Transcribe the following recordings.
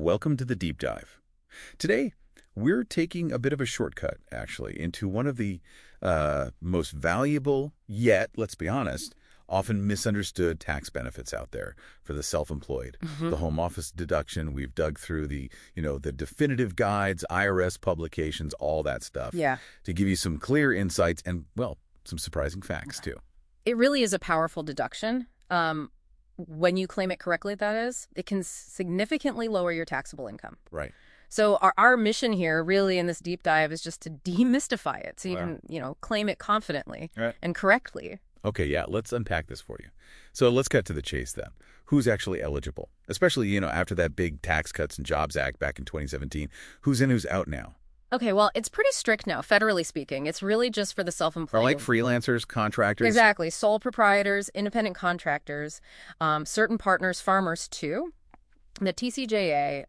welcome to the deep dive. Today, we're taking a bit of a shortcut, actually, into one of the most valuable, yet, let's be honest, often misunderstood tax benefits out there for the self-employed. The home office deduction, we've dug through the definitive guides, IRS publications, all that stuff. Yeah. To give you some clear insights and, well, some surprising facts, too. It really is a powerful deduction. When you claim it correctly, that is, it can significantly lower your taxable income. Right. So our mission here really in this deep dive is just to demystify it so you can, claim it confidently and correctly. Okay, yeah, let's unpack this for you. So let's cut to the chase then. Who's actually eligible? Especially, after that big Tax Cuts and Jobs Act back in 2017. Who's in, who's out now? Okay, well, it's pretty strict now, federally speaking. It's really just for the self-employed. Are like freelancers, contractors? Exactly. Sole proprietors, independent contractors, certain partners, farmers too. The TCJA,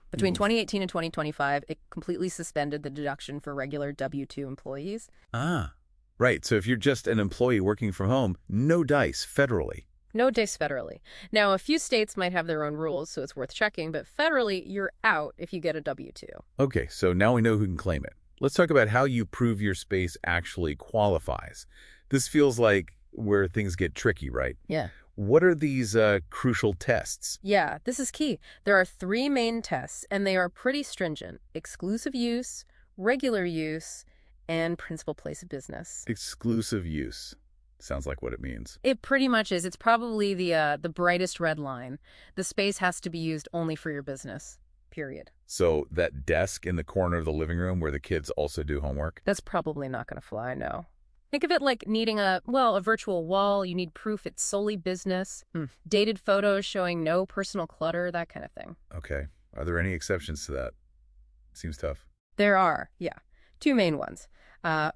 between 2018 and 2025, it completely suspended the deduction for regular W-2 employees. Ah, right. So if you're just an employee working from home, no dice federally. No dice federally. Now, a few states might have their own rules, so it's worth checking, but federally, you're out if you get a W-2. Okay, so now we know who can claim it. Let's talk about how you prove your space actually qualifies. This feels like where things get tricky, right? Yeah. What are these crucial tests? Yeah, this is key. There are 3 main tests, and they are pretty stringent. Exclusive use, regular use, and principal place of business. Exclusive use. Sounds like what it means. It pretty much is. It's probably the brightest red line. The space has to be used only for your business, period. So that desk in the corner of the living room where the kids also do homework? That's probably not going to fly, no. Think of it like needing a virtual wall. You need proof it's solely business. Dated photos showing no personal clutter, that kind of thing. Okay. Are there any exceptions to that? Seems tough. There are, yeah. 2 main ones.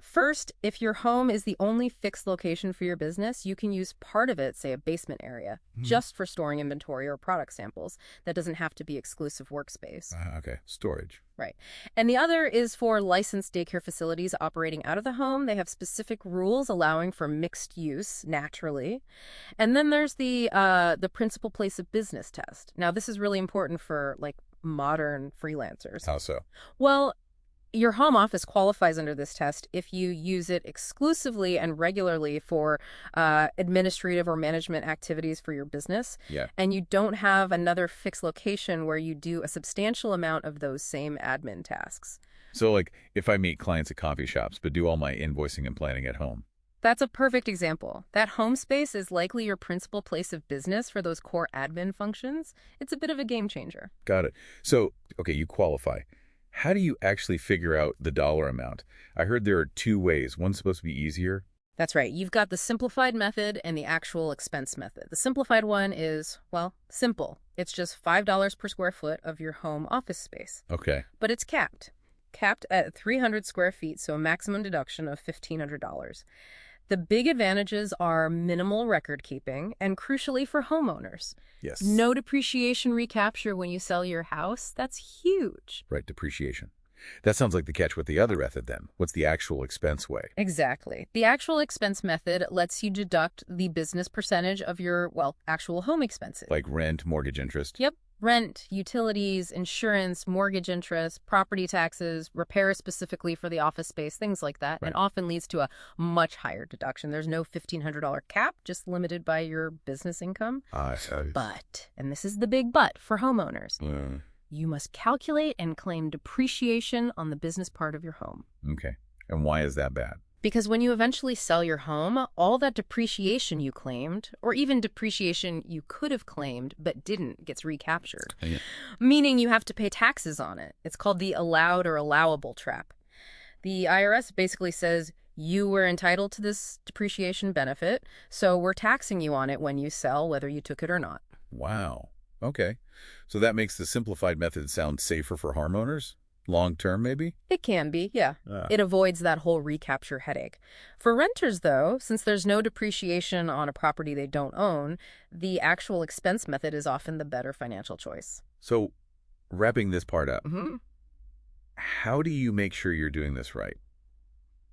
First, if your home is the only fixed location for your business, you can use part of it, say a basement area, just for storing inventory or product samples. That doesn't have to be exclusive workspace. Okay, storage. Right. And the other is for licensed daycare facilities operating out of the home. They have specific rules allowing for mixed use, naturally. And then there's the principal place of business test. Now, this is really important for, modern freelancers. How so? Well, your home office qualifies under this test if you use it exclusively and regularly for administrative or management activities for your business. Yeah. And you don't have another fixed location where you do a substantial amount of those same admin tasks. So, if I meet clients at coffee shops but do all my invoicing and planning at home? That's a perfect example. That home space is likely your principal place of business for those core admin functions. It's a bit of a game changer. Got it. So, okay, you qualify. How do you actually figure out the dollar amount? I heard there are 2 ways. One's supposed to be easier. That's right. You've got the simplified method and the actual expense method. The simplified one is, simple. It's just $5 per square foot of your home office space. Okay. But it's capped. Capped at 300 square feet, so a maximum deduction of $1,500. The big advantages are minimal record keeping and, crucially, for homeowners. Yes. No depreciation recapture when you sell your house. That's huge. Right, depreciation. That sounds like the catch with the other method then. What's the actual expense way? Exactly. The actual expense method lets you deduct the business percentage of your, actual home expenses. Like rent, mortgage interest? Yep. Rent, utilities, insurance, mortgage interest, property taxes, repairs specifically for the office space, things like that, Right. and often leads to a much higher deduction. There's no $1,500 cap, just limited by your business income. But, and this is the big but for homeowners, you must calculate and claim depreciation on the business part of your home. Okay. And why is that bad? Because when you eventually sell your home, all that depreciation you claimed, or even depreciation you could have claimed but didn't, gets recaptured. Yeah. Meaning you have to pay taxes on it. It's called the allowed or allowable trap. The IRS basically says you were entitled to this depreciation benefit, so we're taxing you on it when you sell, whether you took it or not. Wow. Okay. So that makes the simplified method sound safer for homeowners? Long-term, maybe? It can be, yeah. It avoids that whole recapture headache. For renters, though, since there's no depreciation on a property they don't own, the actual expense method is often the better financial choice. So, wrapping this part up, how do you make sure you're doing this right?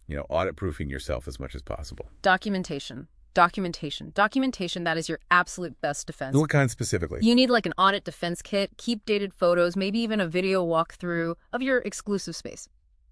Audit-proofing yourself as much as possible. Documentation. Documentation. Documentation, that is your absolute best defense. What kind specifically? You need like an audit defense kit, keep dated photos, maybe even a video walkthrough of your exclusive space.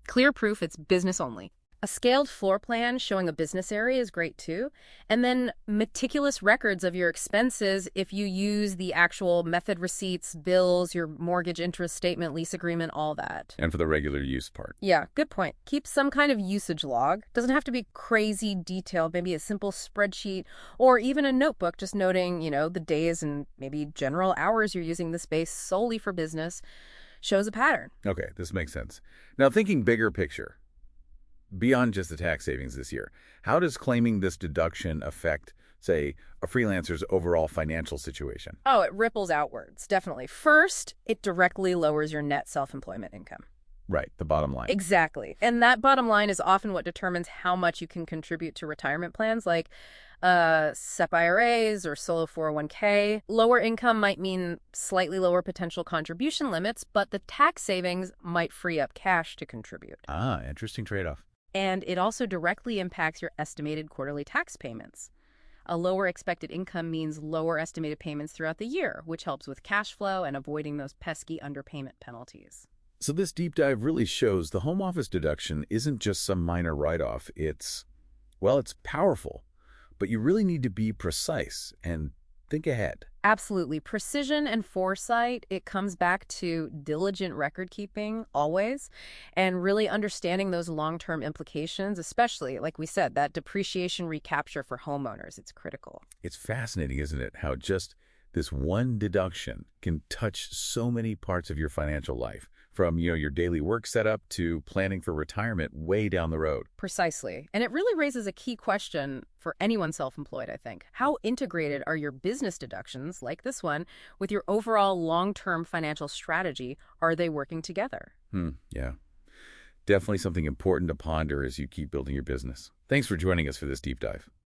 Clear proof it's business only. A scaled floor plan showing a business area is great too. And then meticulous records of your expenses if you use the actual method receipts, bills, your mortgage interest statement, lease agreement, all that. And for the regular use part. Yeah, good point. Keep some kind of usage log. Doesn't have to be crazy detailed, maybe a simple spreadsheet or even a notebook just noting, the days and maybe general hours you're using the space solely for business shows a pattern. Okay, this makes sense. Now, thinking bigger picture, beyond just the tax savings this year, how does claiming this deduction affect, say, a freelancer's overall financial situation? Oh, it ripples outwards, definitely. First, it directly lowers your net self-employment income. Right, the bottom line. Exactly. And that bottom line is often what determines how much you can contribute to retirement plans like SEP IRAs or solo 401k. Lower income might mean slightly lower potential contribution limits, but the tax savings might free up cash to contribute. Ah, interesting trade-off. And it also directly impacts your estimated quarterly tax payments. A lower expected income means lower estimated payments throughout the year, which helps with cash flow and avoiding those pesky underpayment penalties. So this deep dive really shows the home office deduction isn't just some minor write-off. It's powerful, but you really need to be precise and think ahead. Absolutely. Precision and foresight, it comes back to diligent record keeping always, and really understanding those long-term implications, especially, like we said, that depreciation recapture for homeowners. It's critical. It's fascinating, isn't it, how just this one deduction can touch so many parts of your financial life, from your daily work setup to planning for retirement way down the road. Precisely. And it really raises a key question for anyone self-employed, I think. How integrated are your business deductions, like this one, with your overall long-term financial strategy? Are they working together? Yeah. Definitely something important to ponder as you keep building your business. Thanks for joining us for this deep dive.